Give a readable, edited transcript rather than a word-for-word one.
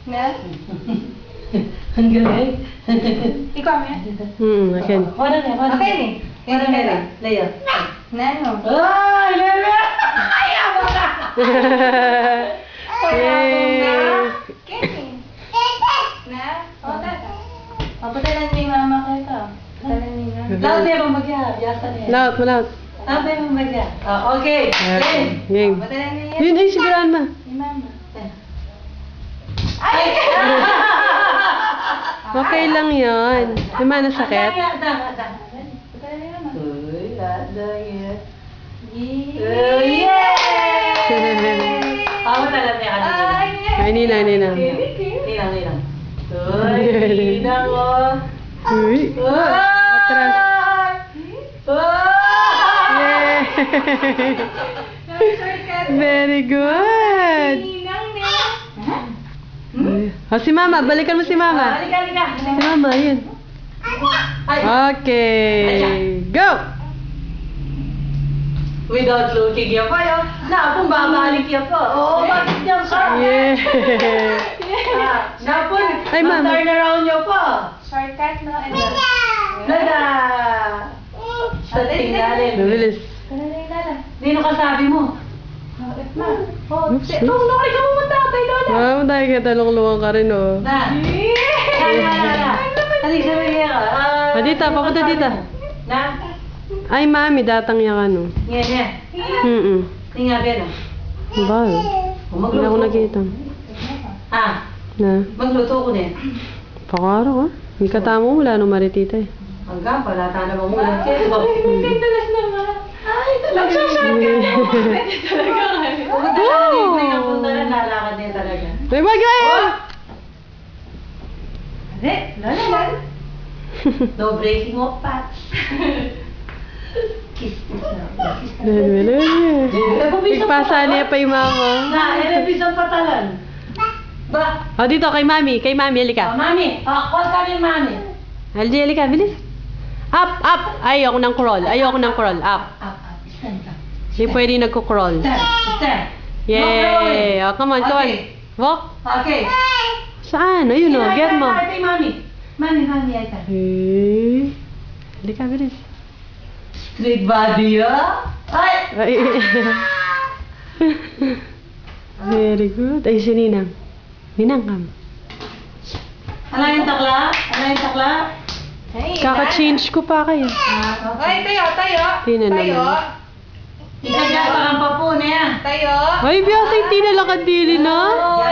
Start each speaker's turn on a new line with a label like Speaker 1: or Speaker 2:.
Speaker 1: Na?
Speaker 2: Ang galing.
Speaker 1: Ikaw, Mia?
Speaker 3: Okay.
Speaker 2: Wala na, wala na.
Speaker 1: Okay, ni.
Speaker 2: Wala na, Leo.
Speaker 1: Na, no?
Speaker 2: Ay, Leo! Ay, amo ka!
Speaker 3: Yay!
Speaker 1: Kenny. Na? O, tata. O, patalan niyo yung mama ko ito. Patalan niyo na.
Speaker 2: Lahat na yung magya. Yasa na yan.
Speaker 3: Loud, loud.
Speaker 2: Lahat na yung magya. Okay. Game.
Speaker 3: Game.
Speaker 1: Patalan niyo yan.
Speaker 3: Yun ay si Grandma.
Speaker 1: Yung mama.
Speaker 2: Ay!
Speaker 3: Okay lang yun. Di ba nasakit?
Speaker 1: Patalan niyo naman.
Speaker 2: Uy, lahat na yan.
Speaker 1: Yay!
Speaker 2: Ako talaga may
Speaker 1: Ay,
Speaker 3: Ay, Ninang, Ninang.
Speaker 2: Ninang, ninang. Uy, ninang ko.
Speaker 3: Uy. Atras. Yay! Very good.
Speaker 1: Ninang,
Speaker 3: Oh, si Mama. Balikan mo si Mama.
Speaker 2: Halika, halika.
Speaker 3: Si Mama, yun.
Speaker 2: Ay,
Speaker 3: Okay. Go!
Speaker 2: without looking yan po, yun. Napong babalik yan po. Oo, bakit yan ka?
Speaker 3: Yeah.
Speaker 2: Napon,
Speaker 3: Ay, ma'am.
Speaker 2: turn around niyo po.
Speaker 1: Shortcut, no? And
Speaker 2: Nada! Sa tingnan.
Speaker 3: Mabilis.
Speaker 1: Patalan Lala.
Speaker 2: Nino ka sabi mo?
Speaker 1: Ma.
Speaker 3: Oops.
Speaker 2: Tulong ka pumunta kay Lola.
Speaker 3: Ah, tayo kita lulungan ka rin, oh.
Speaker 2: Na. Halika, sabi niya ka.
Speaker 3: Ah, dita, papunta dita.
Speaker 2: Na?
Speaker 3: Ay, Mami, datang yan ka, no?
Speaker 2: Nga, nga. Nga, Beno.
Speaker 3: Ba? Hindi ako nakita.
Speaker 2: Ah,
Speaker 3: Na?
Speaker 2: magluto ko na.
Speaker 3: Pakaro, ah. Hindi ka tamo, wala nung maritita, eh.
Speaker 2: Hanggang pala, tana mo muna. Dalas naman. Ay, talaga. Pwede talaga. Pumunta ka na rin na yung punta na, lalakad niya talaga.
Speaker 3: May bagay!
Speaker 2: Hindi, Lola. No breaking of pats. Kiss na.
Speaker 3: Ipasa niya pa yung mama.
Speaker 2: Na, elevation patalan. Ba?
Speaker 3: Oh, dito, kay Mami. Kay Mami, halika.
Speaker 2: Mami. Call ka rin, Mami.
Speaker 3: Halika, bilis. Up, up! Ayoko ng crawl. Ayoko ng crawl. Up.
Speaker 2: Up. Stand up.
Speaker 3: Hindi pwede nagko-crawl.
Speaker 2: Stand.
Speaker 3: Yay! Oh, come on, come on.
Speaker 2: Okay.
Speaker 3: Walk.
Speaker 2: Okay.
Speaker 3: Saan? Ayun, oh. Get mo.
Speaker 2: Ay, Mami. Mami, ay ta.
Speaker 3: Hey. Halika, bilis.
Speaker 2: Straight body, ah. Ay!
Speaker 3: Ay. Very good. Ay, si Ninang. Ninang, come.
Speaker 2: Ala yung takla? Ala yung takla?
Speaker 1: Hey,
Speaker 3: Kaka-change ko pa kayo.
Speaker 1: Ay, tayo.
Speaker 3: Tingnan
Speaker 1: Tayo.
Speaker 3: naman.
Speaker 2: Ikaw dyan, parang papo na yan.
Speaker 1: Tayo.
Speaker 3: Ay, biyasay, tinalakad dili na.
Speaker 1: Oh,